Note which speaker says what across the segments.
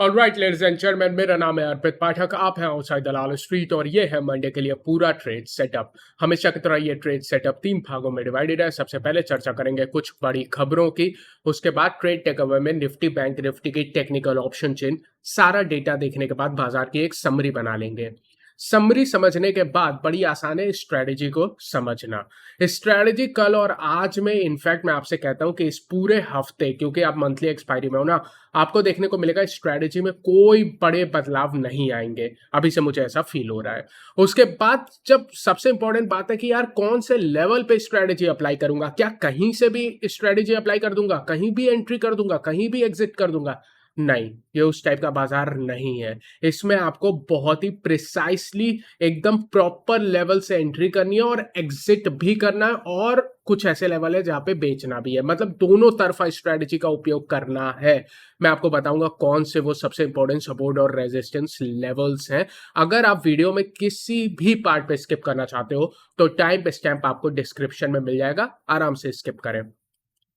Speaker 1: Alright ladies and gentleman, मेरा नाम है अर्पित पाठक। आप हैं आउटसाइड दलाल स्ट्रीट और ये है मंडे के लिए पूरा ट्रेड सेटअप। हमेशा की तरह ये ट्रेड सेटअप 3 भागों में डिवाइडेड है। सबसे पहले चर्चा करेंगे कुछ बड़ी खबरों की, उसके बाद ट्रेड टेकअवे में निफ्टी बैंक निफ्टी की टेक्निकल ऑप्शन चेन, सारा डेटा देखने के बाद बाजार की एक समरी बना लेंगे। समरी समझने के बाद बड़ी आसान है स्ट्रेटेजी को समझना। स्ट्रेटेजी कल और आज में इनफैक्ट मैं आपसे कहता हूं कि इस पूरे हफ्ते, क्योंकि आप मंथली एक्सपायरी में हो ना, आपको देखने को मिलेगा स्ट्रेटेजी में कोई बड़े बदलाव नहीं आएंगे। अभी से मुझे ऐसा फील हो रहा है। उसके बाद जब सबसे इंपॉर्टेंट बात है कि यार कौन से लेवल पे स्ट्रेटेजी अप्लाई करूंगा, क्या कहीं से भी स्ट्रेटेजी अप्लाई कर दूंगा, कहीं भी एंट्री कर दूंगा, कहीं भी एग्जिट कर दूंगा? नहीं, ये उस टाइप का बाजार नहीं है। इसमें आपको बहुत ही प्रिसाइसली एकदम प्रॉपर लेवल से एंट्री करनी है और एग्जिट भी करना है, और कुछ ऐसे लेवल है जहां पे बेचना भी है। मतलब दोनों तरफा स्ट्रेटेजी का उपयोग करना है। मैं आपको बताऊंगा कौन से वो सबसे इंपॉर्टेंट सपोर्ट और रेजिस्टेंस लेवल्स हैं। अगर आप वीडियो में किसी भी पार्ट पे स्किप करना चाहते हो तो टाइम स्टैम्प आपको डिस्क्रिप्शन में मिल जाएगा, आराम से स्किप करें।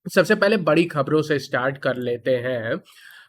Speaker 1: सबसे पहले बड़ी खबरों से स्टार्ट कर लेते हैं।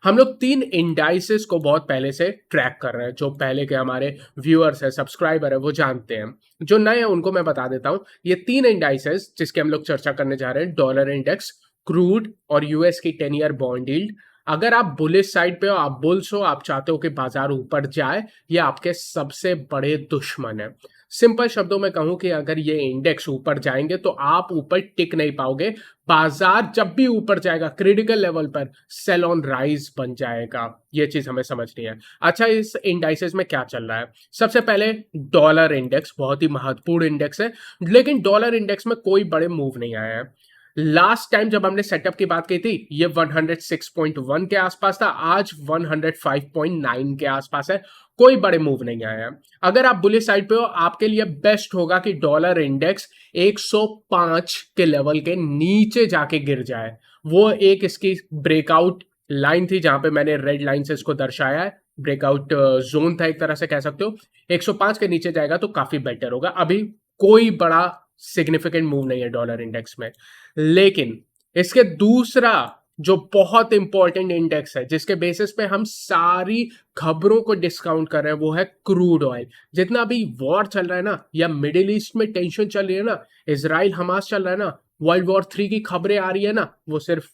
Speaker 1: हम लोग 3 इंडाइसेस को बहुत पहले से ट्रैक कर रहे हैं। जो पहले के हमारे व्यूअर्स है, सब्सक्राइबर है, वो जानते हैं। जो नए हैं उनको मैं बता देता हूं। ये 3 इंडाइसेस जिसके हम लोग चर्चा करने जा रहे हैं, डॉलर इंडेक्स, क्रूड और यूएस की 10 ईयर बॉन्ड यील्ड। अगर आप बुलिश साइड पे हो, आप बुल्स हो, आप चाहते हो कि बाजार ऊपर जाए, ये आपके सबसे बड़े दुश्मन है। सिंपल शब्दों में कहूं कि अगर ये इंडेक्स ऊपर जाएंगे तो आप ऊपर टिक नहीं पाओगे। बाजार जब भी ऊपर जाएगा क्रिटिकल लेवल पर सेल ऑन राइज बन जाएगा। ये चीज हमें समझनी है। अच्छा, इस इंडाइसेस में क्या चल रहा है? सबसे पहले डॉलर इंडेक्स बहुत ही महत्वपूर्ण इंडेक्स है, लेकिन डॉलर इंडेक्स में कोई बड़े मूव नहीं आया है। लास्ट टाइम जब हमने सेटअप की बात की थी, ये 106.1 के आसपास था, आज 105.9 के आसपास है। कोई बड़े मूव नहीं आया है। अगर आप बुलिश साइड पे हो, आपके लिए बेस्ट होगा कि डॉलर इंडेक्स 105 के लेवल के नीचे जाके गिर जाए। वो एक इसकी ब्रेकआउट लाइन थी जहां पे मैंने रेड लाइन से इसको दर्शाया है। ब्रेकआउट जोन था एक तरह से कह सकते हो। 105 के नीचे जाएगा तो काफी बेटर होगा। अभी कोई बड़ा सिग्निफिकेंट मूव नहीं है डॉलर इंडेक्स में। लेकिन इसके दूसरा जो बहुत इंपॉर्टेंट इंडेक्स है जिसके बेसिस पे हम सारी खबरों को डिस्काउंट कर रहे हैं, वो है क्रूड ऑयल। जितना भी वॉर चल रहा है ना, या मिडिल ईस्ट में टेंशन चल रही है ना, इजराइल हमास चल रहा है ना, वर्ल्ड वॉर 3 की खबरें आ रही है ना, वो सिर्फ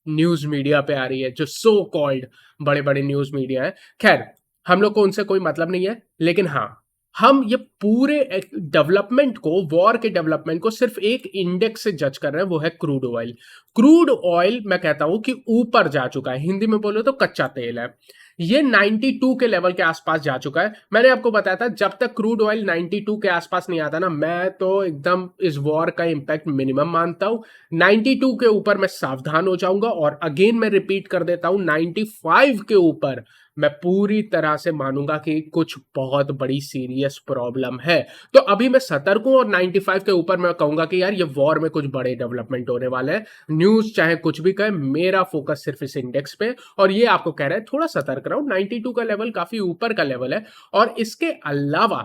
Speaker 1: न्यूज मीडिया पे आ रही है, जो सो कॉल्ड बड़े बड़े न्यूज मीडिया है। खैर, हम लोग को उनसे कोई मतलब नहीं है। लेकिन हाँ, हम ये पूरे डेवलपमेंट को, वॉर के डेवलपमेंट को सिर्फ एक इंडेक्स से जज कर रहे हैं, वो है क्रूड ऑयल। क्रूड ऑयल मैं कहता हूं कि ऊपर जा चुका है। हिंदी में बोलो तो कच्चा तेल है। ये 92 के लेवल के आसपास जा चुका है। मैंने आपको बताया था जब तक क्रूड ऑयल 92 के आसपास नहीं आता ना, मैं तो एकदम इस वॉर का इंपैक्ट मिनिमम मानता हूं। 92 के ऊपर मैं सावधान हो जाऊंगा, और अगेन मैं रिपीट कर देता हूं, 95 के ऊपर मैं पूरी तरह से मानूंगा कि कुछ बहुत बड़ी सीरियस प्रॉब्लम है। तो अभी मैं सतर्क हूं, और 95 के ऊपर मैं कहूंगा कि यार ये वॉर में कुछ बड़े डेवलपमेंट होने वाले हैं। न्यूज चाहे कुछ भी कहे, मेरा फोकस सिर्फ इस इंडेक्स पे, और ये आपको कह रहा है थोड़ा सतर्क रहो। 92 का लेवल काफी ऊपर का लेवल है। और इसके अलावा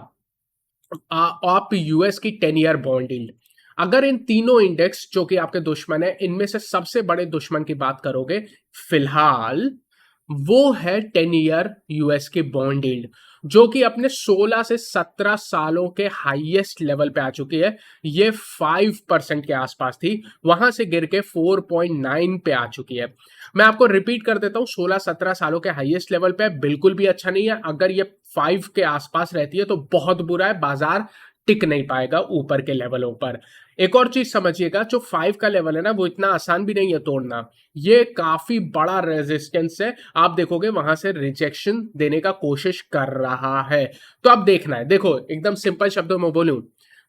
Speaker 1: आप यूएस की 10 ईयर बॉन्ड यील्ड, अगर इन तीनों इंडेक्स जो कि आपके दुश्मन है, इनमें से सबसे बड़े दुश्मन की बात करोगे फिलहाल, वो है 10 ईयर यूएस की बॉन्ड यील्ड, जो कि अपने 16 से 17 सालों के हाईएस्ट लेवल पे आ चुकी है। ये 5% के आसपास थी, वहां से गिर के 4.9 पे आ चुकी है। मैं आपको रिपीट कर देता हूं, 16-17 सालों के हाईएस्ट लेवल पे बिल्कुल भी अच्छा नहीं है। अगर ये 5 के आसपास रहती है तो बहुत बुरा है, बाजार टिक नहीं पाएगा ऊपर के लेवलों पर। एक और चीज समझिएगा, जो 5 का लेवल है ना, वो इतना आसान भी नहीं है तोड़ना। ये काफी बड़ा रेजिस्टेंस है। आप देखोगे वहां से रिजेक्शन देने का कोशिश कर रहा है। तो अब देखना है। देखो, एकदम सिंपल शब्दों में बोलूं,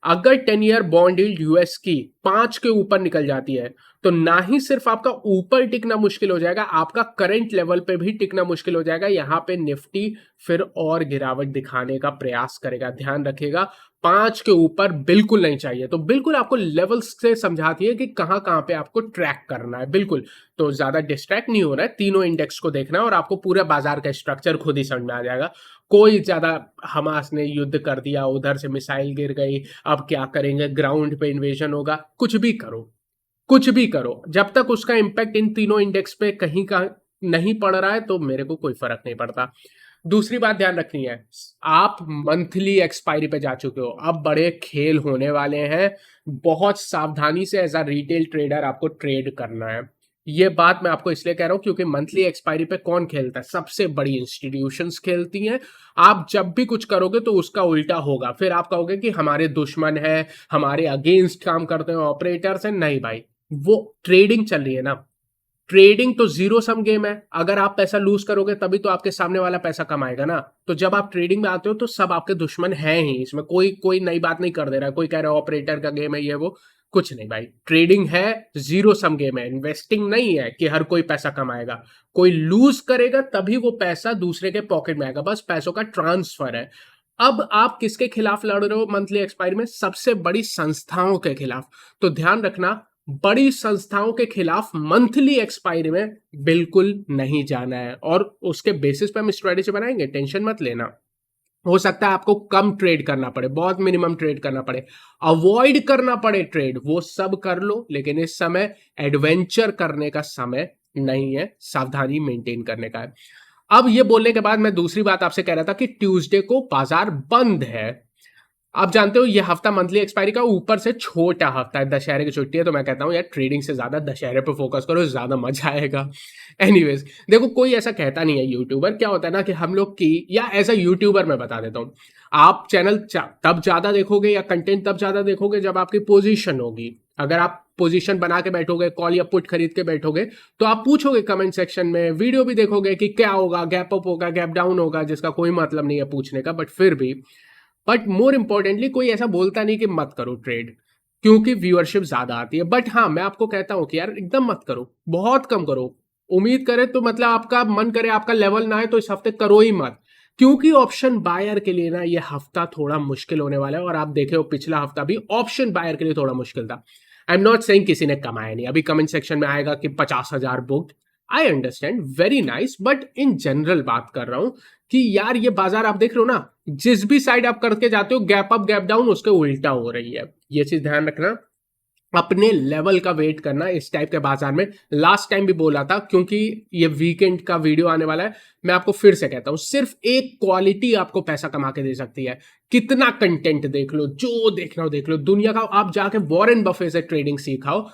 Speaker 1: अगर 10 ईयर बॉन्ड यील्ड यूएस की 5 के ऊपर निकल जाती है, तो ना ही सिर्फ आपका ऊपर टिकना मुश्किल हो जाएगा, आपका करंट लेवल पे भी टिकना मुश्किल हो जाएगा। यहां पे निफ्टी फिर और गिरावट दिखाने का प्रयास करेगा। ध्यान रखिएगा, 5 के ऊपर बिल्कुल नहीं चाहिए। तो बिल्कुल आपको लेवल्स से समझाती है कि कहां कहां पे आपको ट्रैक करना है। बिल्कुल, तो ज्यादा डिस्ट्रैक्ट नहीं हो रहा है, तीनों इंडेक्स को देखना है, और आपको पूरा बाजार का स्ट्रक्चर खुद ही समझ में आ जाएगा। कोई ज्यादा हमास ने युद्ध कर दिया, उधर से मिसाइल गिर गई, अब क्या करेंगे, ग्राउंड पे इन्वेजन होगा, कुछ भी करो, कुछ भी करो, जब तक उसका इंपैक्ट इन तीनों इंडेक्स पे कहीं का नहीं पड़ रहा है तो मेरे को कोई फर्क नहीं पड़ता। दूसरी बात ध्यान रखनी है, आप मंथली एक्सपायरी पे जा चुके हो, अब बड़े खेल होने वाले हैं। बहुत सावधानी से एज अ रिटेल ट्रेडर आपको ट्रेड करना है। ये बात मैं आपको इसलिए कह रहा हूं क्योंकि मंथली एक्सपायरी पे कौन खेलता है? सबसे बड़ी इंस्टीट्यूशंस खेलती हैं। आप जब भी कुछ करोगे तो उसका उल्टा होगा, फिर आप कहोगे कि हमारे दुश्मन है, हमारे अगेंस्ट काम करते हैं ऑपरेटर्स हैं। नहीं भाई, वो ट्रेडिंग चल रही है ना। ट्रेडिंग तो जीरो सम गेम है। अगर आप पैसा लूज करोगे तभी तो आपके सामने वाला पैसा कमाएगा ना। तो जब आप ट्रेडिंग में आते हो तो सब आपके दुश्मन हैं ही। इसमें कोई कोई नई बात नहीं कर दे रहा है, कोई कह रहा है ऑपरेटर का गेम है ये वो, कुछ नहीं भाई। ट्रेडिंग है, जीरो सम गेम है। इन्वेस्टिंग नहीं है कि हर कोई पैसा कमाएगा। कोई लूज करेगा तभी वो पैसा दूसरे के पॉकेट में आएगा, बस पैसों का ट्रांसफर है। अब आप किसके खिलाफ लड़ रहे हो मंथली एक्सपायरी में? सबसे बड़ी संस्थाओं के खिलाफ। तो ध्यान रखना, बड़ी संस्थाओं के खिलाफ मंथली एक्सपायरी में बिल्कुल नहीं जाना है। और उसके बेसिस पे हम स्ट्रेटेजी बनाएंगे, टेंशन मत लेना। हो सकता है आपको कम ट्रेड करना पड़े, बहुत मिनिमम ट्रेड करना पड़े, अवॉइड करना पड़े ट्रेड, वो सब कर लो। लेकिन इस समय एडवेंचर करने का समय नहीं है, सावधानी मेंटेन करने का है। अब ये बोलने के बाद मैं दूसरी बात आपसे कह रहा था कि ट्यूसडे को बाजार बंद है। आप जानते हो ये हफ्ता मंथली एक्सपायरी का ऊपर से छोटा हफ्ता है, दशहरे की छुट्टी है। तो मैं कहता हूँ यार, ट्रेडिंग से ज्यादा दशहरे पे फोकस करो, ज्यादा मजा आएगा। एनीवेज, देखो कोई ऐसा कहता नहीं है यूट्यूबर। क्या होता है ना कि हम लोग की, या एज अ यूट्यूबर मैं बता देता हूँ, आप चैनल तब ज्यादा देखोगे या कंटेंट तब ज्यादा देखोगे जब आपकी पोजीशन होगी। अगर आप पोजीशन बना के बैठोगे, कॉल या पुट खरीद के बैठोगे, तो आप पूछोगे कमेंट सेक्शन में, वीडियो भी देखोगे कि क्या होगा, गैप अप होगा, गैप डाउन होगा, जिसका कोई मतलब नहीं है पूछने का। बट फिर भी, बट मोर इंपॉर्टेंटली, कोई ऐसा बोलता नहीं कि मत करो ट्रेड क्योंकि व्यूअरशिप ज्यादा आती है। बट हाँ, मैं आपको कहता हूं कि यार एकदम मत करो, बहुत कम करो। उम्मीद करे तो मतलब आपका मन करे, आपका लेवल ना है तो इस हफ्ते करो ही मत। क्योंकि ऑप्शन बायर के लिए ना ये हफ्ता थोड़ा मुश्किल होने वाला है। और आप देखे हो पिछला हफ्ता भी ऑप्शन बायर के लिए थोड़ा मुश्किल था। आई एम नॉट सेइंग किसी ने कमाया नहीं। अभी कमेंट सेक्शन में आएगा कि 50,000 booked. I understand, very nice. But in general बात कर रहा हूं कि यार ये बाजार आप देख रहे हो ना, जिस भी साइड आप करके जाते हो, गैप अप गैप डाउन उसके उल्टा हो रही है। ये चीज ध्यान रखना, अपने लेवल का वेट करना इस टाइप के बाजार में। लास्ट टाइम भी बोला था, क्योंकि ये वीकेंड का वीडियो आने वाला है, मैं आपको फिर से कहता हूं, सिर्फ एक क्वालिटी आपको पैसा कमा के दे सकती है। कितना कंटेंट देख लो, जो देखना हो देख लो, दुनिया का। आप जाके वॉरेन बफे से ट्रेडिंग सीखाओ,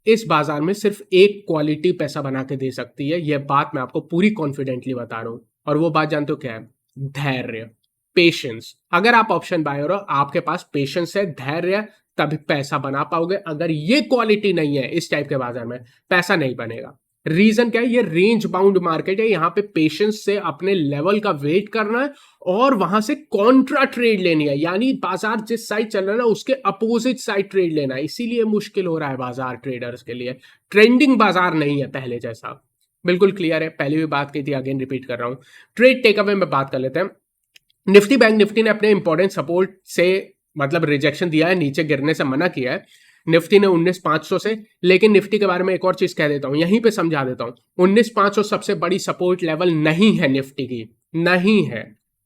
Speaker 1: इस बाजार में सिर्फ एक क्वालिटी पैसा बना के दे सकती है। यह बात मैं आपको पूरी कॉन्फिडेंटली बता रहा हूं। और वो बात जानते हो क्या है? धैर्य, पेशेंस। अगर आप ऑप्शन बायर हो, आपके पास पेशेंस है, धैर्य है, तभी पैसा बना पाओगे। अगर ये क्वालिटी नहीं है इस टाइप के बाजार में, पैसा नहीं बनेगा। रीजन क्या है? ये रेंज बाउंड मार्केट है। यहां पे पेशेंस से अपने लेवल का वेट करना है और वहां से कॉन्ट्रा ट्रेड लेनी है, यानी बाजार जिस साइड चल रहा है ना उसके अपोजिट साइड ट्रेड लेना है। इसीलिए मुश्किल हो रहा है बाजार ट्रेडर्स के लिए। ट्रेंडिंग बाजार नहीं है पहले जैसा। बिल्कुल क्लियर है, पहले भी बात की थी, अगेन रिपीट कर रहा हूं। ट्रेड टेक अवे में बात कर लेते हैं। निफ्टी बैंक निफ्टी ने अपने इंपॉर्टेंट सपोर्ट से मतलब रिजेक्शन दिया है, नीचे गिरने से मना किया है निफ्टी ने 19,500 से। लेकिन निफ्टी के बारे में एक और चीज कह देता हूं, यहीं पे समझा देता हूं। 19,500 सबसे बड़ी सपोर्ट लेवल नहीं है निफ्टी की, नहीं है।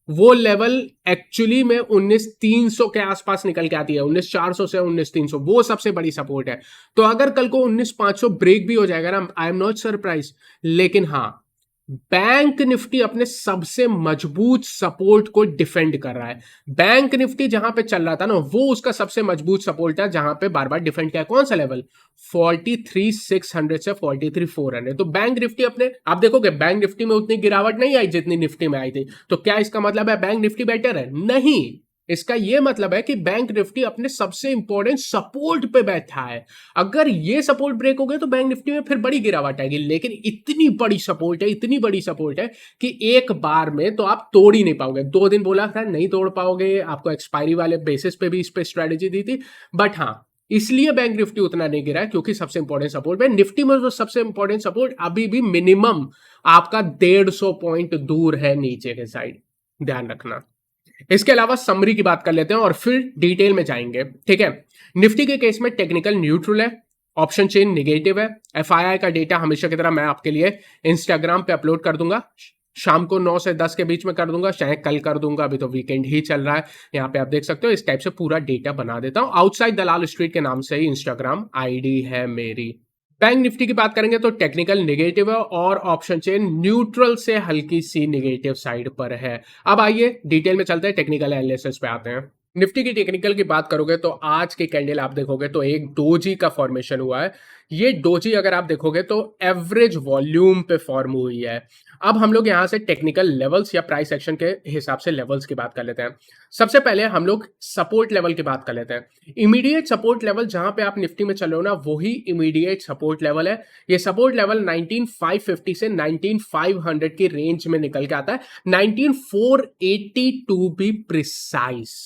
Speaker 1: वो लेवल एक्चुअली में 19,300 के आसपास निकल के आती है। 19,400 से 19,300 वो सबसे बड़ी सपोर्ट है। तो अगर कल को 19,500 ब्रेक भी हो जाएगा ना, आई एम नॉट सरप्राइज। लेकिन हाँ, बैंक निफ्टी अपने सबसे मजबूत सपोर्ट को डिफेंड कर रहा है। बैंक निफ्टी जहां पे चल रहा था ना, वो उसका सबसे मजबूत सपोर्ट है, जहां पे बार बार डिफेंड किया। कौन सा लेवल? 43,600 से 43,400। तो बैंक निफ्टी अपने, आप देखोगे बैंक निफ्टी में उतनी गिरावट नहीं आई जितनी निफ्टी में आई थी। तो क्या इसका मतलब है बैंक निफ्टी बेटर है? नहीं। इसका यह मतलब है कि बैंक निफ्टी अपने सबसे इंपॉर्टेंट सपोर्ट पे बैठा है। अगर ये सपोर्ट ब्रेक हो गए तो बैंक निफ्टी में फिर बड़ी गिरावट आएगी। लेकिन इतनी बड़ी सपोर्ट है, इतनी बड़ी सपोर्ट है कि एक बार में तो आप तोड़ ही नहीं पाओगे। 2 दिन बोला था नहीं तोड़ पाओगे, आपको एक्सपायरी वाले बेसिस पे भी इस पे स्ट्रेटेजी दी थी। बट हाँ, इसलिए बैंक निफ्टी उतना नहीं गिरा है क्योंकि सबसे इंपॉर्टेंट सपोर्ट पे। निफ्टी में जो सबसे इंपॉर्टेंट सपोर्ट अभी भी मिनिमम आपका 150 पॉइंट दूर है नीचे के साइड, ध्यान रखना। इसके अलावा समरी की बात कर लेते हैं और फिर डिटेल में जाएंगे, ठीक है। निफ्टी के केस में टेक्निकल न्यूट्रल है, ऑप्शन चेन निगेटिव है। एफआईआई का डेटा हमेशा की तरह मैं आपके लिए इंस्टाग्राम पे अपलोड कर दूंगा, शाम को 9 से 10 के बीच में कर दूंगा, चाहे कल कर दूंगा, अभी तो वीकेंड ही चल रहा है। यहाँ पे आप देख सकते हो, इस टाइप से पूरा डेटा बना देता हूं। आउटसाइड दलाल स्ट्रीट के नाम से ही इंस्टाग्राम आईडी है मेरी। बैंक निफ्टी की बात करेंगे तो टेक्निकल नेगेटिव है और ऑप्शन चेन न्यूट्रल से हल्की सी नेगेटिव साइड पर है। अब आइए डिटेल में चलते हैं, टेक्निकल एनालिसिस पे आते हैं। निफ्टी की टेक्निकल की बात करोगे तो आज की कैंडल आप देखोगे तो एक डोजी का फॉर्मेशन हुआ है। ये डोजी अगर आप देखोगे तो एवरेज वॉल्यूम पे फॉर्म हुई है। अब हम लोग यहां से टेक्निकल लेवल्स या प्राइस एक्शन के हिसाब से लेवल्स की बात कर लेते हैं। सबसे पहले हम लोग सपोर्ट लेवल की बात कर लेते हैं। इमीडिएट सपोर्ट लेवल जहां पे आप निफ्टी में चल रहे हो ना, वही इमीडिएट सपोर्ट लेवल है। ये सपोर्ट लेवल 19550 से 19500 की रेंज में निकल के आता है, 19480 टू बी प्रिसाइज।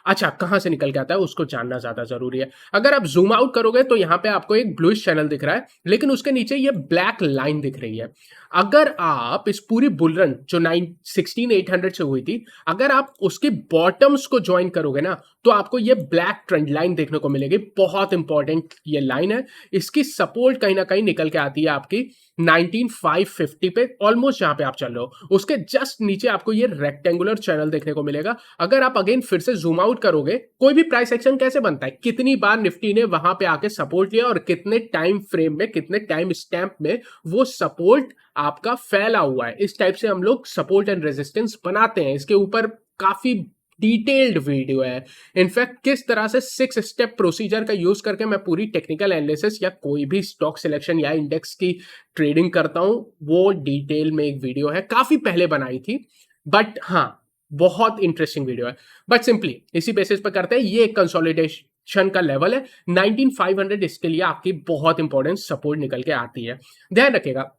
Speaker 1: अच्छा, कहां से निकल के आता है उसको जानना ज्यादा जरूरी है। अगर आप जूम आउट करोगे तो यहां पे आपको एक ब्लूइश चैनल दिख रहा है, लेकिन उसके नीचे ये ब्लैक लाइन दिख रही है। अगर आप इस पूरी बुलरन जो 16800 से हुई थी, अगर आप उसके बॉटम्स को ज्वाइन करोगे ना, तो आपको ये ब्लैक ट्रेंड लाइन देखने को मिलेगी। बहुत इंपॉर्टेंट ये लाइन है। इसकी सपोर्ट कहीं ना कहीं निकल के आती है आपकी 19550 पे, ऑलमोस्ट जहां पे आप चल रहे हो उसके जस्ट नीचे आपको ये रेक्टेंगुलर चैनल देखने को मिलेगा। अगर आप अगेन फिर से जूम आउट करोगे, कोई भी प्राइस एक्शन कैसे बनता है, कितनी बार निफ्टी ने वहां पे आके सपोर्ट लिया और कितने टाइम फ्रेम में, कितने टाइम स्टैंप में वो सपोर्ट आपका फैला हुआ है, इस टाइप से हम लोग सपोर्ट एंड रेजिस्टेंस बनाते हैं। इसके ऊपर काफी डिटेल्ड वीडियो है। इनफैक्ट किस तरह से 6 स्टेप प्रोसीजर का यूज करके मैं पूरी टेक्निकल एनालिसिस या कोई भी स्टॉक सिलेक्शन या इंडेक्स की ट्रेडिंग करता हूं, वो डिटेल में एक वीडियो है, काफी पहले बनाई थी, बट हाँ बहुत इंटरेस्टिंग वीडियो है। बट सिंपली इसी बेसिस पर करते हैं। ये एक कंसोलिडेशन का लेवल है 19500, इसके लिए आपकी बहुत इंपॉर्टेंट सपोर्ट निकल के आती है। ध्यान रखिएगा,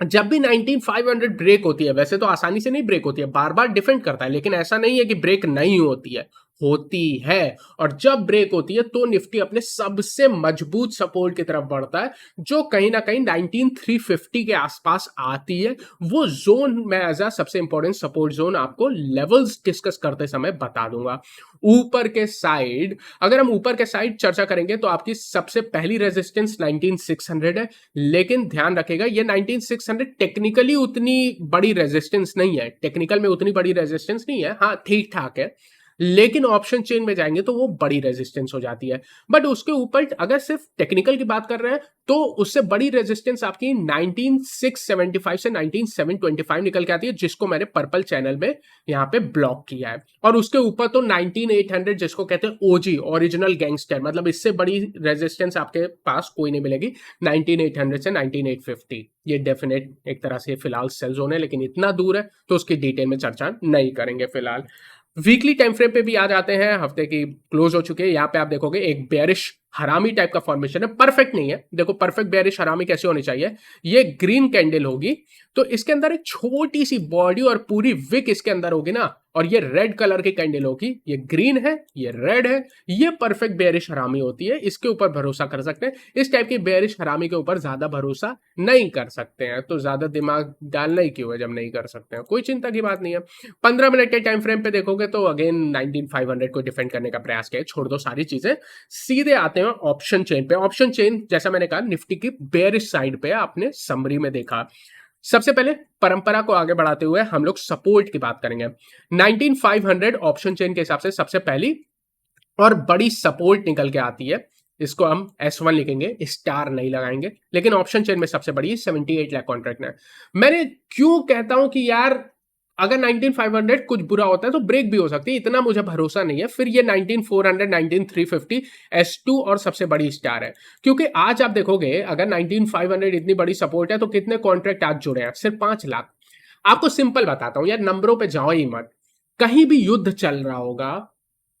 Speaker 1: जब भी 19500 ब्रेक होती है, वैसे तो आसानी से नहीं ब्रेक होती है, बार बार डिफेंड करता है, लेकिन ऐसा नहीं है कि ब्रेक नहीं होती है, होती है। और जब ब्रेक होती है तो निफ्टी अपने सबसे मजबूत सपोर्ट की तरफ बढ़ता है, जो कहीं ना कहीं 19350 के आसपास आती है। वो जोन मैं एज अ सबसे इंपॉर्टेंट सपोर्ट जोन आपको लेवल्स डिस्कस करते समय बता दूंगा। ऊपर के साइड, अगर हम ऊपर के साइड चर्चा करेंगे तो आपकी सबसे पहली रेजिस्टेंस 19600 है, लेकिन ध्यान रखेगा ये 19600 टेक्निकली उतनी बड़ी रेजिस्टेंस नहीं है, टेक्निकल में उतनी बड़ी रेजिस्टेंस नहीं है, हाँ ठीक ठाक है, लेकिन ऑप्शन चेन में जाएंगे तो वो बड़ी रेजिस्टेंस हो जाती है। बट उसके ऊपर अगर सिर्फ टेक्निकल की बात कर रहे हैं तो उससे बड़ी रेजिस्टेंस आपकी 19675 से 19725 निकल के आती है, जिसको मैंने पर्पल चैनल में यहाँ पे ब्लॉक किया है। और उसके ऊपर तो 19800, जिसको कहते हैं ओजी, ओरिजिनल गैंगस्टर, मतलब इससे बड़ी रेजिस्टेंस आपके पास कोई नहीं मिलेगी। 19800 से 19850 ये डेफिनेट एक तरह से फिलहाल सेल जोन है, लेकिन इतना दूर है तो उसकी डिटेल में चर्चा नहीं करेंगे फिलहाल। वीकली टाइम फ्रेम पे भी आ जाते हैं, हफ्ते की क्लोज हो चुके हैं। यहाँ पे आप देखोगे एक बेरिश हरामी टाइप का फॉर्मेशन है, परफेक्ट नहीं है। देखो परफेक्ट बेरिश हरामी कैसे होनी चाहिए, ये ग्रीन कैंडल होगी तो इसके अंदर एक छोटी सी बॉडी और पूरी विक इसके अंदर होगी ना, और ये रेड कलर की कैंडल होगी, ये ग्रीन है ये रेड है, ये परफेक्ट बेरिश हरामी होती है। इसके ऊपर भरोसा कर सकते हैं। इस टाइप की बेरिश हरामी के ऊपर ज्यादा भरोसा नहीं कर सकते हैं, तो ज्यादा दिमाग डालना ही क्यों है जब नहीं कर सकते हैं, कोई चिंता की बात नहीं है। 15 मिनट के टाइम फ्रेम पे देखोगे तो अगेन 19500 को डिफेंड करने का प्रयास किया, छोड़ दो सारी चीजें, सीधे आते हैं ऑप्शन चेन पे। ऑप्शन चेन जैसा मैंने कहा निफ्टी की बेरिश साइड पे आपने समरी में देखा। सबसे पहले परंपरा को आगे बढ़ाते हुए हम लोग सपोर्ट की बात करेंगे। 19500 ऑप्शन चेन के हिसाब से सबसे पहली और बड़ी सपोर्ट निकल के आती है। इसको हम S1 लिखेंगे, स्टार नहीं लगाएंगे, लेकिन ऑप्शन चेन में सबसे बड़ी 78 लाख कॉन्ट्रैक्ट है। मैंने क्यों कहता हूं कि यार अगर 19500 कुछ बुरा होता है तो ब्रेक भी हो सकती है, इतना मुझे भरोसा नहीं है। फिर ये 19400, 19350 S2 और सबसे बड़ी स्टार है, क्योंकि आज आप देखोगे अगर 19500 इतनी बड़ी सपोर्ट है तो कितने कॉन्ट्रैक्ट आज जुड़े हैं, सिर्फ 5 लाख। आपको सिंपल बताता हूं यार, नंबरों पे जाओ ही मत। कहीं भी युद्ध चल रहा होगा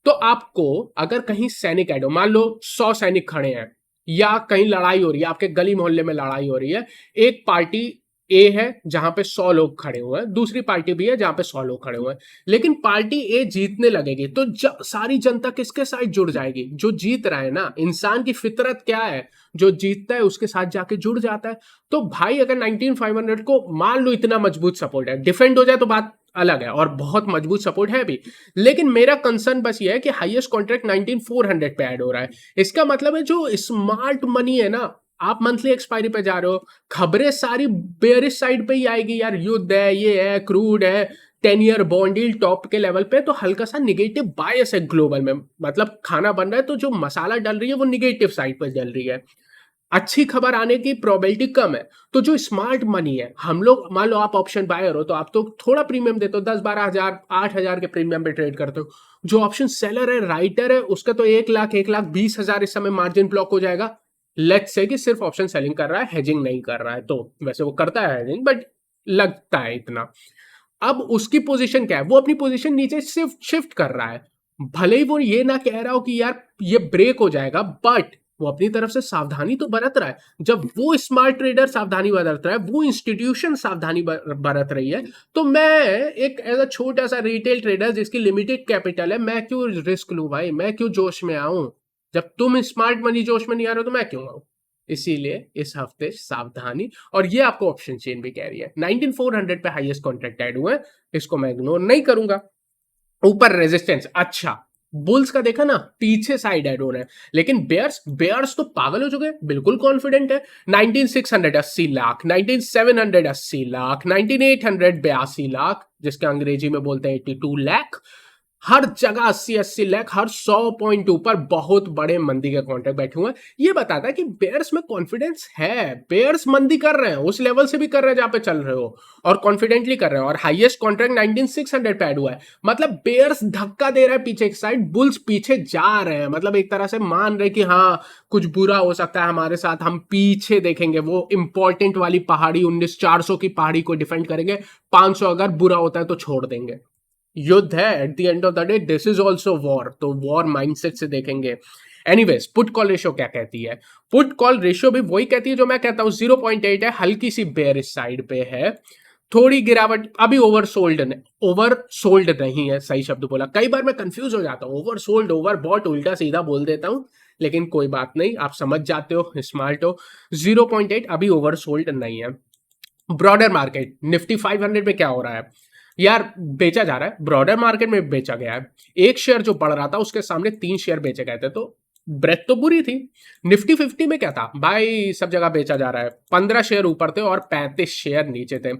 Speaker 1: तो आपको, अगर कहीं सैनिक ऐड हो, मान लो 100 सैनिक खड़े हैं या कहीं लड़ाई हो रही है, आपके गली मोहल्ले में लड़ाई हो रही है, एक पार्टी ए है जहां पे 100 लोग खड़े हुए हैं, दूसरी पार्टी भी है जहां पे 100 लोग खड़े हुए हैं, लेकिन पार्टी ए जीतने लगेगी तो सारी जनता किसके साथ जुड़ जाएगी, जो जीत रहा है ना। इंसान की फितरत क्या है, जो जीतता है उसके साथ जाके जुड़ जाता है। तो भाई अगर 19500 को मान लो इतना मजबूत सपोर्ट है, डिफेंड हो जाए तो बात अलग है, और बहुत मजबूत सपोर्ट है भी, लेकिन मेरा कंसर्न बस ये है कि हाईएस्ट कॉन्ट्रैक्ट 19400 पे ऐड हो रहा है। इसका मतलब है जो स्मार्ट मनी है ना, आप मंथली एक्सपायरी पे जा रहे हो, खबरें सारी बेयरिश साइड पे ही आएगी यार, युद्ध है, ये है, क्रूड है, 10 ईयर बॉन्ड यील्ड टॉप के लेवल पे, तो हल्का सा निगेटिव बायस है ग्लोबल में, मतलब खाना बन रहा है तो जो मसाला डल रही है वो निगेटिव साइड पर डल रही है। अच्छी खबर आने की प्रोबेबिलिटी कम है। तो जो स्मार्ट मनी है, हम लोग मान लो आप ऑप्शन बायर हो तो आप तो थोड़ा प्रीमियम देते हो, 10-12 हज़ार 8 हज़ार के प्रीमियम पे ट्रेड करते हो। जो ऑप्शन सेलर है, राइटर है, उसका तो 1 लाख 1,20,000 इस समय मार्जिन ब्लॉक हो जाएगा। लेट्स से कि सिर्फ ऑप्शन सेलिंग कर रहा है, हेजिंग नहीं कर रहा है, तो वैसे वो करता है हेजिंग बट लगता है इतना। अब उसकी पोजीशन क्या है, वो अपनी पोजीशन नीचे शिफ्ट शिफ्ट कर रहा है। भले ही वो ये ना कह रहा हो कि यार ये ब्रेक हो जाएगा, बट वो अपनी तरफ से सावधानी तो बरत रहा है। जब वो स्मार्ट ट्रेडर सावधानी बरत रहा है, वो इंस्टीट्यूशन सावधानी बरत रही है, तो मैं एक एज अ छोटा सा रिटेल ट्रेडर जिसकी लिमिटेड कैपिटल है, मैं क्यों रिस्क लूं भाई, मैं क्यों जोश में आऊं। जब तुम स्मार्ट मनी जोश में नहीं आ रहे हो तो मैं क्यों आऊं। इसीलिए इस हफ्ते सावधानी। और ये आपको ऑप्शन चेन भी कह रही है, 19400 पे हाईएस्ट कॉन्ट्रैक्ट ऐड हुए, इसको मैं इग्नोर नहीं करूंगा। ऊपर रेजिस्टेंस अच्छा, बुल्स का देखा ना, पीछे साइड एड हो रहे हैं, लेकिन बेयर्स बेयर्स तो पागल हो चुके हैं, बिल्कुल कॉन्फिडेंट है। 19600 80 लाख, 19700 80 लाख, 19800 82 लाख, जिसके अंग्रेजी में बोलते हैं 82 लाख। हर जगह 80-80 लाख, हर 100 पॉइंट ऊपर बहुत बड़े मंदी के कॉन्ट्रैक्ट बैठे हुए हैं। ये बताता है कि बेयर्स में कॉन्फिडेंस है, बेयर्स मंदी कर रहे हैं, उस लेवल से भी कर रहे हैं जहां पे चल रहे हो, और कॉन्फिडेंटली कर रहे हैं। और हाईएस्ट कॉन्ट्रैक्ट 19600 पे ऐड हुआ है, मतलब बेयर्स धक्का दे रहा है पीछे की साइड, बुल्स पीछे जा रहे हैं, मतलब एक तरह से मान रहे कि हाँ कुछ बुरा हो सकता है हमारे साथ, हम पीछे देखेंगे, वो इंपॉर्टेंट वाली पहाड़ी 19,400 की पहाड़ी को डिफेंड करेंगे, 500 अगर बुरा होता है तो छोड़ देंगे। युद्ध है, at the end of the day this is also war, तो वॉर माइंडसेट से देखेंगे। एनीवेज, पुट कॉल रेशियो क्या कहती है? पुट कॉल रेशियो भी वही कहती है जो मैं कहता हूं, 0.8 है, हल्की सी बेयरिश साइड पे है, थोड़ी गिरावट, अभी ओवर सोल्ड नहीं है, सही शब्द बोला। कई बार मैं कंफ्यूज हो जाता हूँ, ओवर सोल्ड ओवर बॉट उल्टा सीधा बोल देता हूँ, लेकिन कोई बात नहीं, आप समझ जाते हो, स्मार्ट हो। 0.8 अभी ओवर सोल्ड नहीं है। ब्रॉडर मार्केट निफ्टी 500 में क्या हो रहा है यार, बेचा जा रहा है, ब्रॉडर मार्केट में बेचा गया है। एक शेयर जो बढ़ रहा था उसके सामने 3 शेयर बेचे गए थे, तो ब्रेथ तो बुरी थी। निफ्टी 50 में क्या था भाई, सब जगह बेचा जा रहा है, 15 शेयर ऊपर थे और 35 शेयर नीचे थे।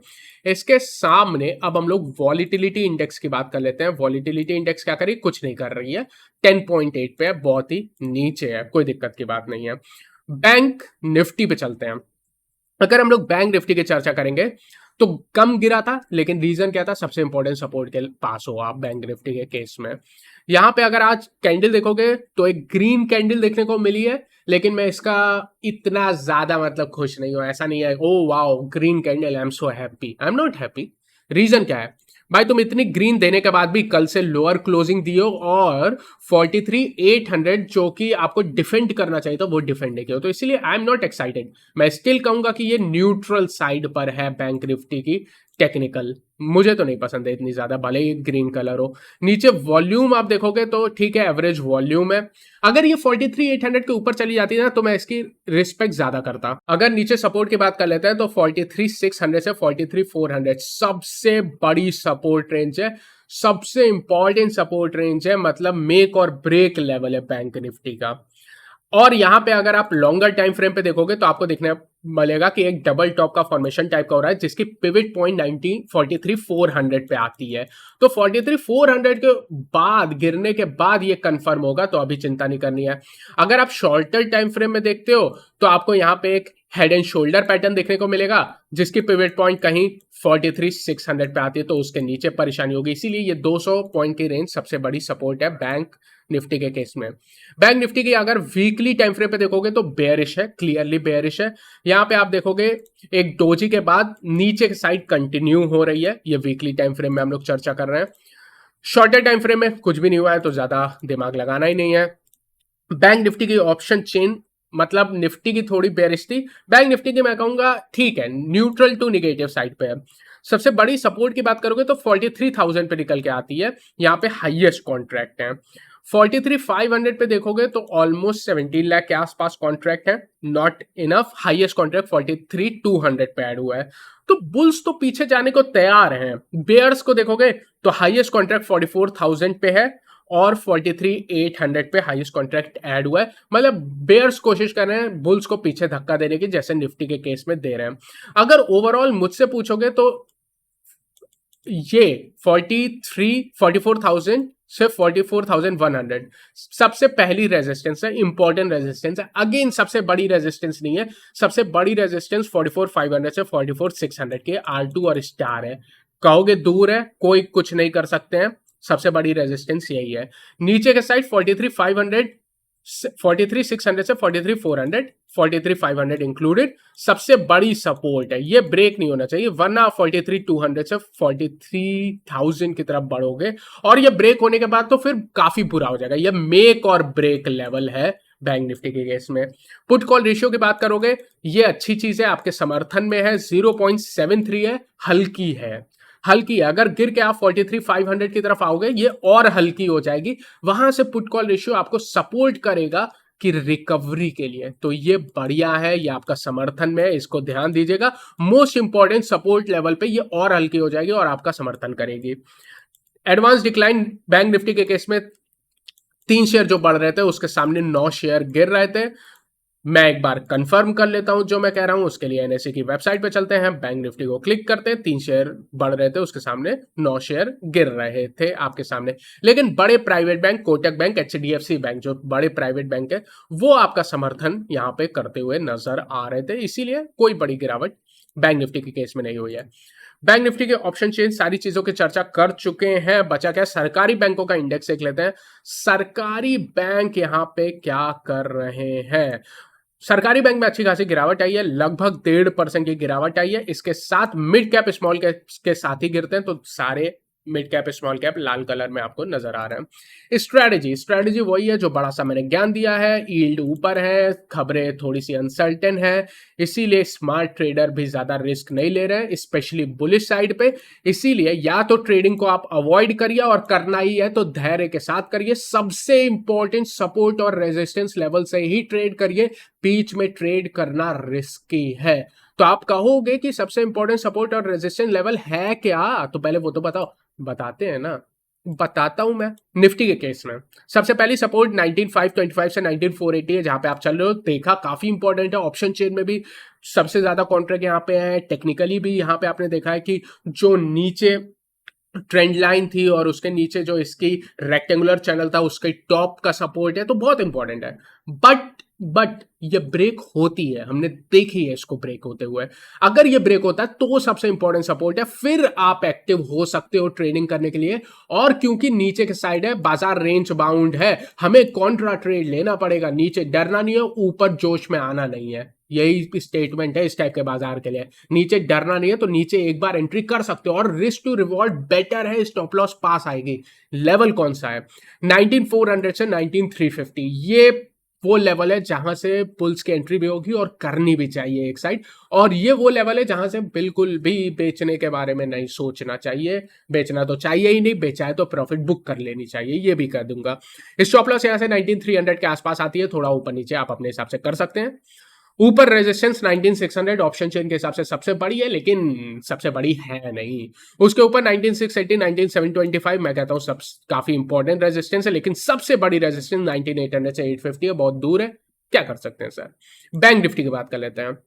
Speaker 1: इसके सामने अब हम लोग वॉलिटिलिटी इंडेक्स की बात कर लेते हैं। वॉलिटिलिटी इंडेक्स क्या करी, कुछ नहीं कर रही है, 10.8 पे है, बहुत ही नीचे है, कोई दिक्कत की बात नहीं है। बैंक निफ्टी पे चलते हैं। अगर हम लोग बैंक निफ्टी की चर्चा करेंगे तो कम गिरा था, लेकिन रीजन क्या था, सबसे इंपॉर्टेंट सपोर्ट के पास हो आप बैंक निफ्टी के केस में। यहां पे अगर आज कैंडल देखोगे तो एक ग्रीन कैंडल देखने को मिली है, लेकिन मैं इसका इतना ज्यादा मतलब खुश नहीं हूं। ऐसा नहीं है oh wow green candle, I am so happy, I am not happy. Reason क्या है भाई, तुम इतनी ग्रीन देने के बाद भी कल से लोअर क्लोजिंग दियो, और 43,800 जो कि आपको डिफेंड करना चाहिए था वो डिफेंड नहीं किया, तो इसीलिए आई एम नॉट एक्साइटेड। मैं स्टिल कहूंगा कि ये न्यूट्रल साइड पर है बैंक निफ्टी की टेक्निकल, मुझे तो नहीं पसंद है इतनी ज्यादा, भले ही ग्रीन कलर हो। नीचे वॉल्यूम आप देखोगे तो ठीक है, एवरेज वॉल्यूम है। अगर ये 43,800 के ऊपर चली जाती है ना तो मैं इसकी रिस्पेक्ट ज्यादा करता। अगर नीचे सपोर्ट की बात कर लेते हैं तो 43,600 से 43,400 सबसे बड़ी सपोर्ट रेंज है, सबसे इंपॉर्टेंट सपोर्ट रेंज है, मतलब मेक और ब्रेक लेवल है बैंक निफ्टी का। और यहां पे अगर आप लॉन्गर टाइम फ्रेम पे देखोगे तो आपको देखने मिलेगा कि एक डबल टॉप का फॉर्मेशन टाइप का हो रहा है, जिसकी पिवट पॉइंट 43,400 पे आती है। तो 43,400 के बाद गिरने के बाद ये कंफर्म होगा, तो अभी चिंता नहीं करनी है। अगर आप शॉर्टर टाइम फ्रेम में देखते हो तो आपको यहाँ पे एक हेड एंड शोल्डर पैटर्न देखने को मिलेगा, जिसकी पिवट पॉइंट कहीं 43,600 पे आती है, तो उसके नीचे परेशानी होगी। इसीलिए ये 200 पॉइंट की रेंज सबसे बड़ी सपोर्ट है बैंक निफ्टी के केस में। बैंक निफ्टी की अगर वीकली टाइम फ्रेम पे देखोगे तो बेयरिश है, क्लियरली बेयरिश है। यहां पे आप देखोगे एक डोजी के बाद नीचे की साइड कंटिन्यू हो रही है, ये वीकली टाइम फ्रेम में हम लोग चर्चा कर रहे हैं। शॉर्टर टाइम फ्रेम में कुछ भी नहीं हुआ है, तो ज्यादा दिमाग लगाना ही नहीं है। बैंक निफ्टी की ऑप्शन चेन, मतलब निफ्टी की थोड़ी बेयरिश थी, बैंक निफ्टी की मैं कहूंगा ठीक है, न्यूट्रल टू निगेटिव साइड पे है। सबसे बड़ी सपोर्ट की बात करोगे तो 43,000 पे निकल के आती है, यहाँ पे हाईएस्ट कॉन्ट्रैक्ट है। 43,500 पे देखोगे तो ऑलमोस्ट 17 लाख के आसपास कॉन्ट्रैक्ट है, नॉट इनफ। हाईएस्ट कॉन्ट्रैक्ट 43,200 पे ऐड हुआ है, तो बुल्स तो पीछे जाने को तैयार हैं। बेयर्स को देखोगे तो हाईएस्ट कॉन्ट्रैक्ट 44,000 पे है, और 43,800 पे हाईएस्ट कॉन्ट्रैक्ट ऐड हुआ है। मतलब बेयर्स कोशिश कर रहे हैं बुल्स को पीछे धक्का देने की, जैसे निफ्टी के केस में दे रहे हैं। अगर ओवरऑल मुझसे पूछोगे तो ये 43 44,000 सिर्फ 44,100 सबसे पहली रेजिस्टेंस है, इंपॉर्टेंट रेजिस्टेंस है। अगेन सबसे बड़ी रेजिस्टेंस नहीं है, सबसे बड़ी रेजिस्टेंस 44,500 से 44,600 के R2 और स्टार है। कहोगे दूर है, कोई कुछ नहीं कर सकते हैं, सबसे बड़ी रेजिस्टेंस यही है। नीचे के साइड 43,500 43,600 से 43,400 43,500 इंक्लूडेड सबसे बड़ी सपोर्ट है, ये ब्रेक नहीं होना चाहिए, वरना 43,200 से 43,000 की तरफ बढ़ोगे और ये ब्रेक होने के बाद तो फिर काफी बुरा हो जाएगा। ये मेक और ब्रेक लेवल है बैंक निफ्टी के केस में। पुट कॉल रेशियो की बात करोगे, ये अच्छी चीज है, आपके समर्थन में है, 0.73 है, हल्की है, हल्की है। अगर गिर के आप 43,500 की तरफ आओगे ये और हल्की हो जाएगी, वहां से पुट कॉल रेशियो आपको सपोर्ट करेगा कि रिकवरी के लिए, तो ये बढ़िया है, ये आपका समर्थन में है, इसको ध्यान दीजिएगा। मोस्ट इंपॉर्टेंट सपोर्ट लेवल पे ये और हल्की हो जाएगी और आपका समर्थन करेगी। एडवांस डिक्लाइन बैंक निफ्टी के केस में 3 शेयर जो बढ़ रहे थे उसके सामने 9 शेयर गिर रहे थे। मैं एक बार कंफर्म कर लेता हूं जो मैं कह रहा हूं, उसके लिए एनएसई की वेबसाइट पे चलते हैं, बैंक निफ्टी को क्लिक करते हैं, 3 शेयर बढ़ रहे थे उसके सामने 9 शेयर गिर रहे थे आपके सामने। लेकिन बड़े private bank, Kotak bank, HDFC bank, जो बड़े प्राइवेट बैंक है, वो आपका समर्थन यहां पे करते हुए नजर आ रहे थे, इसीलिए कोई बड़ी गिरावट बैंक निफ्टी के केस में नहीं हुई है। बैंक निफ्टी के ऑप्शन चेंज सारी चीजों की चर्चा कर चुके हैं, बचा क्या सरकारी बैंकों का इंडेक्स देख लेते हैं। सरकारी बैंक यहां पे क्या कर रहे हैं। सरकारी बैंक में अच्छी खासी गिरावट आई है, लगभग 1.5% की गिरावट आई है। इसके साथ मिड कैप स्मॉल कैप के साथ ही गिरते हैं, तो सारे मिड कैप स्मॉल कैप लाल कलर में आपको नजर आ रहे हैं। स्ट्रेटजी वही है जो बड़ा सा मैंने ज्ञान दिया है, यील्ड ऊपर है, खबरें थोड़ी सी अनसर्टेन है, इसीलिए स्मार्ट ट्रेडर भी ज्यादा रिस्क नहीं ले रहे हैं, स्पेशली बुलिश साइड पे। इसीलिए या तो ट्रेडिंग को आप अवॉइड करिए और करना ही है तो धैर्य के साथ करिए, सबसे इंपॉर्टेंट सपोर्ट और रेजिस्टेंस लेवल से ही ट्रेड करिए, बीच में ट्रेड करना रिस्की है। तो आप कहोगे कि सबसे इंपॉर्टेंट सपोर्ट और रेजिस्टेंस लेवल है क्या, तो पहले वो तो बताओ। बताते हैं ना, बताता हूं मैं। निफ्टी के केस में सबसे पहली सपोर्ट 19,525 से 19,480 है, जहां पे आप चल रहे हो, देखा काफी इंपॉर्टेंट है। ऑप्शन चेन में भी सबसे ज्यादा कॉन्ट्रैक्ट यहां पे है, टेक्निकली भी यहां पे आपने देखा है कि जो नीचे ट्रेंड लाइन थी और उसके नीचे जो इसकी रेक्टेंगुलर चैनल था उसके टॉप का सपोर्ट है, तो बहुत इंपॉर्टेंट है। बट ये ब्रेक होती है, हमने देखी है इसको ब्रेक होते हुए। अगर ये ब्रेक होता है तो सबसे इंपॉर्टेंट सपोर्ट है, फिर आप एक्टिव हो सकते हो ट्रेडिंग करने के लिए। और क्योंकि नीचे के साइड है, बाजार रेंज बाउंड है, हमें कॉन्ट्रा ट्रेड लेना पड़ेगा, नीचे डरना नहीं है, ऊपर जोश में आना नहीं है। यही स्टेटमेंट है इस टाइप के बाजार के लिए, नीचे डरना नहीं है, तो नीचे एक बार एंट्री कर सकते हो और रिस्क टू रिवॉर्ड बेटर है, स्टॉप लॉस पास आएगी। लेवल कौन सा है, 19,400 से 19,350, ये वो लेवल है जहां से पुल्स की एंट्री भी होगी और करनी भी चाहिए एक साइड, और ये वो लेवल है जहां से बिल्कुल भी बेचने के बारे में नहीं सोचना चाहिए। बेचना तो चाहिए ही नहीं, बेचा है तो प्रॉफिट बुक कर लेनी चाहिए, ये भी कर दूंगा। स्टॉप लॉस यहां से 19,300 के आसपास आती है, थोड़ा ऊपर नीचे आप अपने हिसाब से कर सकते हैं। ऊपर रेजिस्टेंस 19,600 ऑप्शन चेन के हिसाब से सबसे बड़ी है, लेकिन सबसे बड़ी है नहीं। उसके ऊपर 19,680 19,725 मैं कहता हूं सब काफी इंपॉर्टेंट रेजिस्टेंस है, लेकिन सबसे बड़ी रेजिस्टेंस 19,800 से 850 है, बहुत दूर है। क्या कर सकते हैं सर। बैंक निफ्टी की बात कर लेते हैं।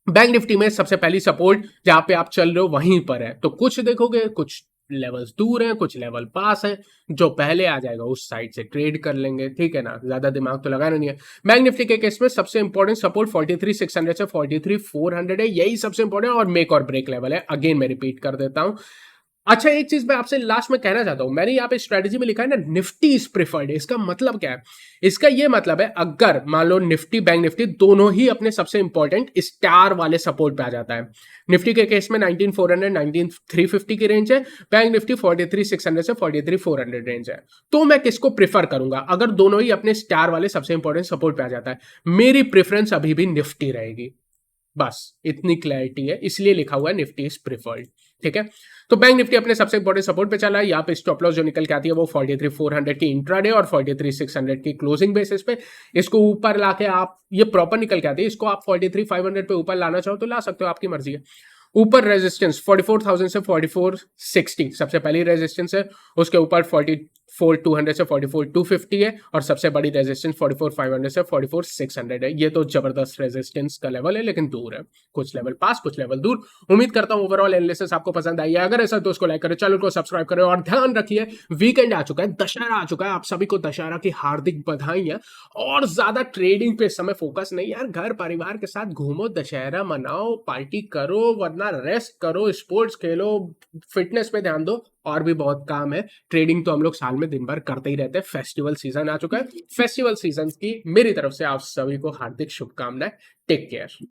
Speaker 1: बैंक निफ्टी में सबसे पहली सपोर्ट जहां पे आप चल रहे हो वहीं पर है, तो कुछ देखोगे कुछ लेवल्स दूर हैं, कुछ लेवल पास है, जो पहले आ जाएगा उस साइड से ट्रेड कर लेंगे, ठीक है ना, ज्यादा दिमाग तो लगाना नहीं है। बैंक निफ्टी के केस में सबसे इंपॉर्टेंट सपोर्ट 43,600 से 43,400 है, यही सबसे इंपॉर्टेंट और मेक और ब्रेक लेवल है। अगेन मैं रिपीट कर देता हूं। अच्छा, एक चीज मैं आपसे लास्ट में कहना चाहता हूं, मैंने यहाँ पे स्ट्रेटजी में लिखा है ना निफ्टी इज प्रिफर्ड, इसका मतलब क्या है। इसका ये मतलब है अगर मान लो निफ्टी बैंक निफ्टी दोनों ही अपने सबसे इंपॉर्टेंट स्टार वाले सपोर्ट पे आ जाता है, निफ्टी के केस में 19,400 19,350 की रेंज है, बैंक निफ्टी 43,600 से 43,400 रेंज है, तो मैं किसको प्रिफर करूंगा अगर दोनों ही अपने स्टार वाले सबसे इंपॉर्टेंट सपोर्ट पे आ जाता है। मेरी प्रेफरेंस अभी भी निफ्टी रहेगी, बस इतनी क्लैरिटी है, इसलिए लिखा हुआ है निफ्टी इज प्रिफर्ड, ठीक है। तो बैंक निफ्टी अपने सबसे इंपॉर्टेंट सपोर्ट पे चला है, यहाँ पे स्टॉप लॉस जो निकल के आती है वो 43,400 की इंट्राडे और 43,600 की क्लोजिंग बेसिस पे। इसको ऊपर लाके आप, ये प्रॉपर निकल के आती है, इसको आप 43,500 पे ऊपर लाना चाहो तो ला सकते हो, आपकी मर्जी है। ऊपर रेजिस्टेंस 44,000 से 4460 सबसे पहली रेजिस्टेंस है। उसके ऊपर 44,200 से 44,250 है और सबसे बड़ी रेजिस्टेंस 44,500 से 44,600 है। ये तो जबरदस्त रेजिस्टेंस का लेवल है, लेकिन दूर है, कुछ लेवल पास कुछ लेवल दूर। उम्मीद करता हूं ओवरऑल एनालिसिस आपको पसंद आई है। अगर ऐसा तो उसको लाइक करें, चैनल को सब्सक्राइब करें और ध्यान रखिए वीकेंड आ चुका है, दशहरा आ चुका है। आप सभी को दशहरा की हार्दिक बधाई है। और ज्यादा ट्रेडिंग पे इस समय फोकस नहीं यार, घर परिवार के साथ घूमो, दशहरा मनाओ, पार्टी करो, वरना रेस्ट करो, स्पोर्ट्स खेलो, फिटनेस पे ध्यान दो। और भी बहुत काम है। ट्रेडिंग तो हम लोग साल में दिन भर करते ही रहते हैं। फेस्टिवल सीजन आ चुका है। फेस्टिवल सीजन की मेरी तरफ से आप सभी को हार्दिक शुभकामनाएं। Take care.